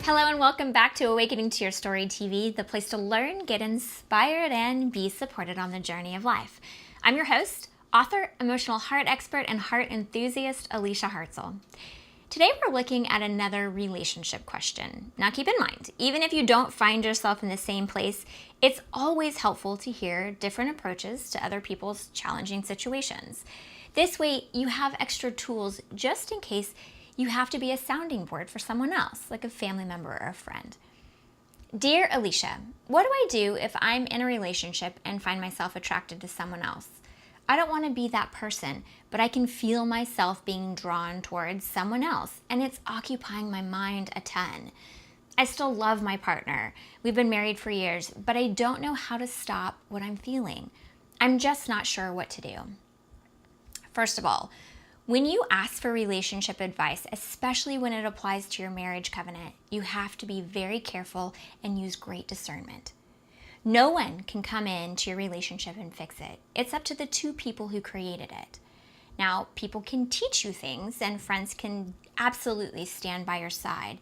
Hello and welcome back to Awakening to Your Story TV, the place to learn, get inspired, and be supported on the journey of life. I'm your host, author, emotional heart expert, and heart enthusiast, Alicia Hartzell. Today we're looking at another relationship question. Now keep in mind, even if you don't find yourself in the same place, it's always helpful to hear different approaches to other people's challenging situations. This way you have extra tools just in case you have to be a sounding board for someone else, like a family member or a friend. Dear Alicia, what do I do if I'm in a relationship and find myself attracted to someone else? I don't want to be that person, but I can feel myself being drawn towards someone else, and it's occupying my mind a ton. I still love my partner. We've been married for years, but I don't know how to stop what I'm feeling. I'm just not sure what to do. First of all, when you ask for relationship advice, especially when it applies to your marriage covenant, you have to be very careful and use great discernment. No one can come into your relationship and fix it. It's up to the two people who created it. Now, people can teach you things and friends can absolutely stand by your side,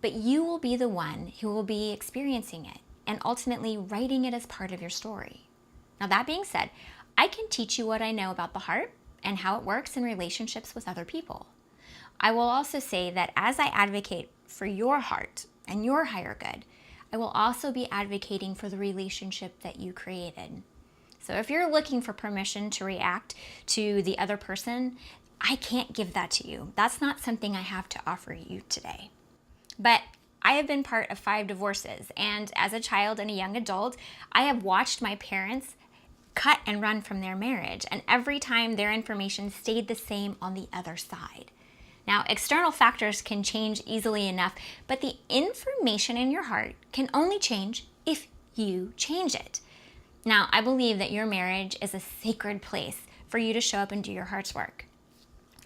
but you will be the one who will be experiencing it and ultimately writing it as part of your story. Now, that being said, I can teach you what I know about the heart and how it works in relationships with other people. I will also say that as I advocate for your heart and your higher good, I will also be advocating for the relationship that you created. So if you're looking for permission to react to the other person, I can't give that to you. That's not something I have to offer you today. But I have been part of 5 divorces, and as a child and a young adult, I have watched my parents cut and run from their marriage, and every time their information stayed the same on the other side. Now, external factors can change easily enough, but the information in your heart can only change if you change it. Now, I believe that your marriage is a sacred place for you to show up and do your heart's work.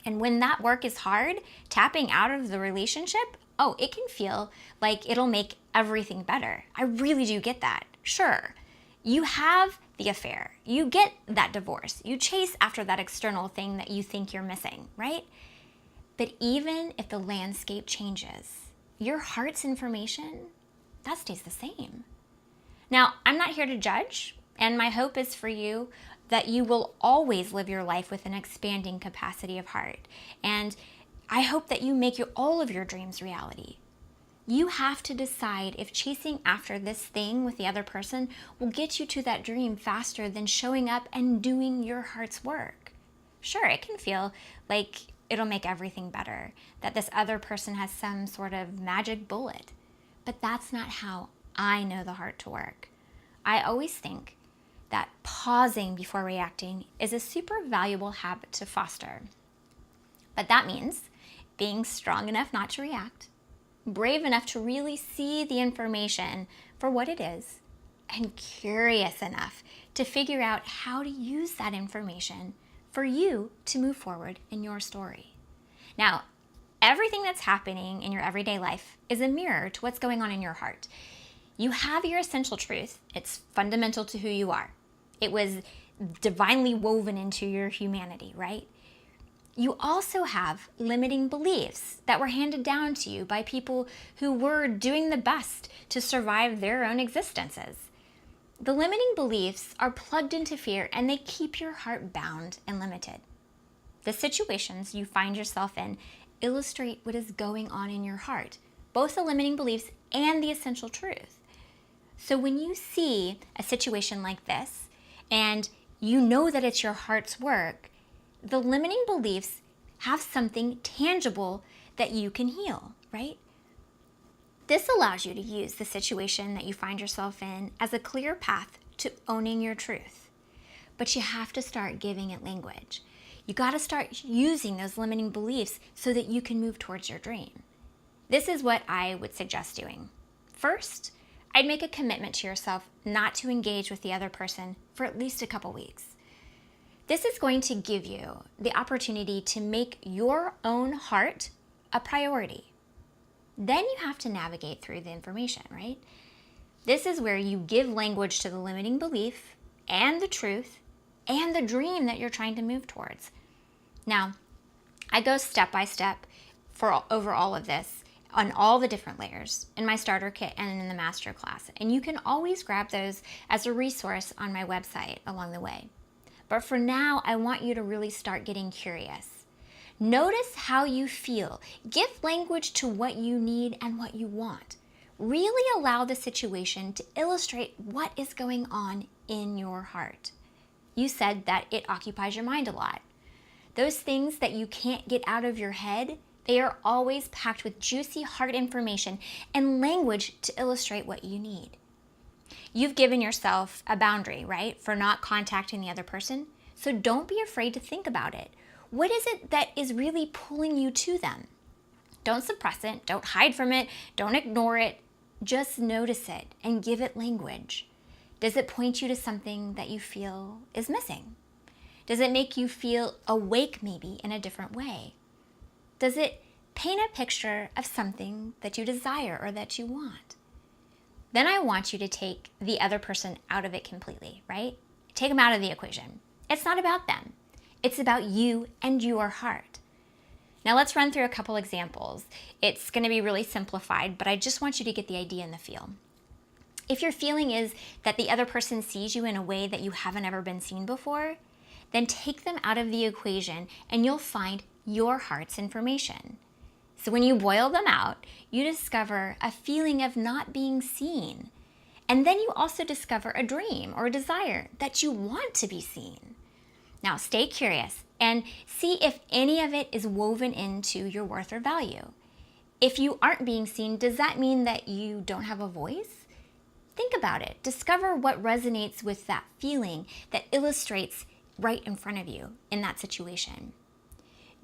And when that work is hard, tapping out of the relationship, it can feel like it'll make everything better. I really do get that. Sure, you have the affair, you get that divorce, you chase after that external thing that you think you're missing, right? But even if the landscape changes, your heart's information, that stays the same. Now, I'm not here to judge, and my hope is for you that you will always live your life with an expanding capacity of heart. And I hope that you make all of your dreams reality. You have to decide if chasing after this thing with the other person will get you to that dream faster than showing up and doing your heart's work. Sure, it can feel like it'll make everything better, that this other person has some sort of magic bullet, but that's not how I know the heart to work. I always think that pausing before reacting is a super valuable habit to foster. But that means being strong enough not to react, brave enough to really see the information for what it is, and curious enough to figure out how to use that information for you to move forward in your story. Now, everything that's happening in your everyday life is a mirror to what's going on in your heart. You have your essential truth. It's fundamental to who you are. It was divinely woven into your humanity, right? You also have limiting beliefs that were handed down to you by people who were doing the best to survive their own existences. The limiting beliefs are plugged into fear and they keep your heart bound and limited. The situations you find yourself in illustrate what is going on in your heart, both the limiting beliefs and the essential truth. So when you see a situation like this and you know that it's your heart's work, the limiting beliefs have something tangible that you can heal, right? This allows you to use the situation that you find yourself in as a clear path to owning your truth. But you have to start giving it language. You got to start using those limiting beliefs so that you can move towards your dream. This is what I would suggest doing. First, I'd make a commitment to yourself not to engage with the other person for at least a couple weeks. This is going to give you the opportunity to make your own heart a priority. Then you have to navigate through the information, right? This is where you give language to the limiting belief and the truth and the dream that you're trying to move towards. Now, I go step by step over all of this on all the different layers in my starter kit and in the master class. And you can always grab those as a resource on my website along the way. But for now, I want you to really start getting curious. Notice how you feel. Give language to what you need and what you want. Really allow the situation to illustrate what is going on in your heart. You said that it occupies your mind a lot. Those things that you can't get out of your head, they are always packed with juicy heart information and language to illustrate what you need. You've given yourself a boundary, right, for not contacting the other person. So don't be afraid to think about it. What is it that is really pulling you to them? Don't suppress it. Don't hide from it. Don't ignore it. Just notice it and give it language. Does it point you to something that you feel is missing? Does it make you feel awake maybe in a different way? Does it paint a picture of something that you desire or that you want? Then I want you to take the other person out of it completely, right? Take them out of the equation. It's not about them. It's about you and your heart. Now let's run through a couple examples. It's going to be really simplified, but I just want you to get the idea and the feel. If your feeling is that the other person sees you in a way that you haven't ever been seen before, then take them out of the equation and you'll find your heart's information. So when you boil them out, you discover a feeling of not being seen. And then you also discover a dream or a desire that you want to be seen. Now stay curious and see if any of it is woven into your worth or value. If you aren't being seen, does that mean that you don't have a voice? Think about it. Discover what resonates with that feeling that illustrates right in front of you in that situation.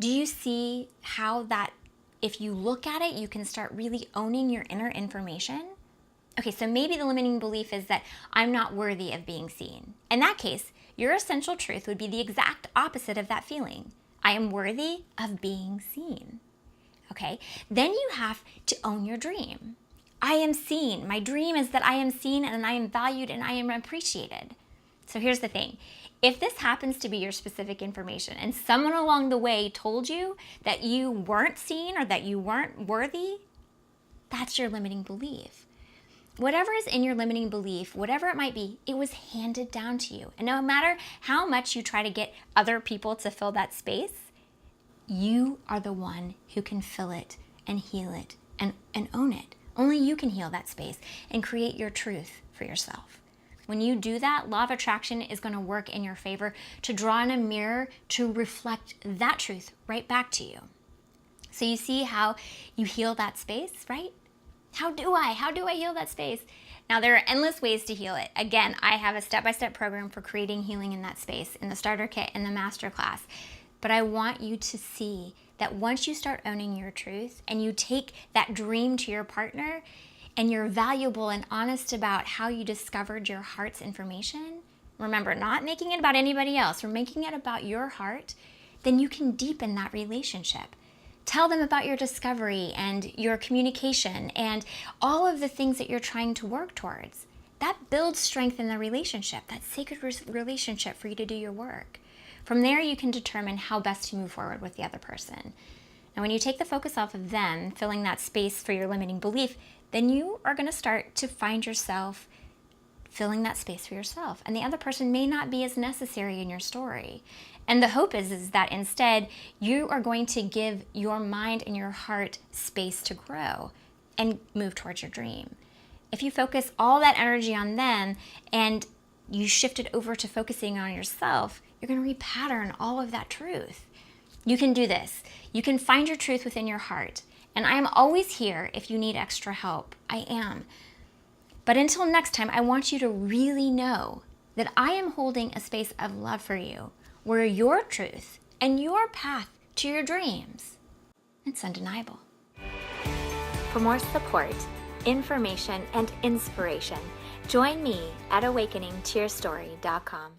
Do you see how that if you look at it, you can start really owning your inner information? Okay, so maybe the limiting belief is that I'm not worthy of being seen. In that case, your essential truth would be the exact opposite of that feeling. I am worthy of being seen. Okay, then you have to own your dream. I am seen. My dream is that I am seen and I am valued and I am appreciated. So here's the thing. If this happens to be your specific information and someone along the way told you that you weren't seen or that you weren't worthy, that's your limiting belief. Whatever is in your limiting belief, whatever it might be, it was handed down to you. And no matter how much you try to get other people to fill that space, you are the one who can fill it and heal it and own it. Only you can heal that space and create your truth for yourself. When you do that, law of attraction is going to work in your favor to draw in a mirror to reflect that truth right back to you. So you see how you heal that space, right? How do I heal that space? Now, there are endless ways to heal it. Again, I have a step-by-step program for creating healing in that space in the starter kit and the master class. But I want you to see that once you start owning your truth and you take that dream to your partner and you're valuable and honest about how you discovered your heart's information, remember, not making it about anybody else, we're making it about your heart, then you can deepen that relationship. Tell them about your discovery and your communication and all of the things that you're trying to work towards. That builds strength in the relationship, that sacred relationship for you to do your work. From there, you can determine how best to move forward with the other person. Now, when you take the focus off of them, filling that space for your limiting belief, then you are going to start to find yourself filling that space for yourself. And the other person may not be as necessary in your story. And the hope is that instead, you are going to give your mind and your heart space to grow and move towards your dream. If you focus all that energy on them and you shift it over to focusing on yourself, you're going to repattern all of that truth. You can do this. You can find your truth within your heart. And I am always here if you need extra help. I am. But until next time, I want you to really know that I am holding a space of love for you, where your truth and your path to your dreams, it's undeniable. For more support, information, and inspiration, join me at awakeningtoyourstory.com.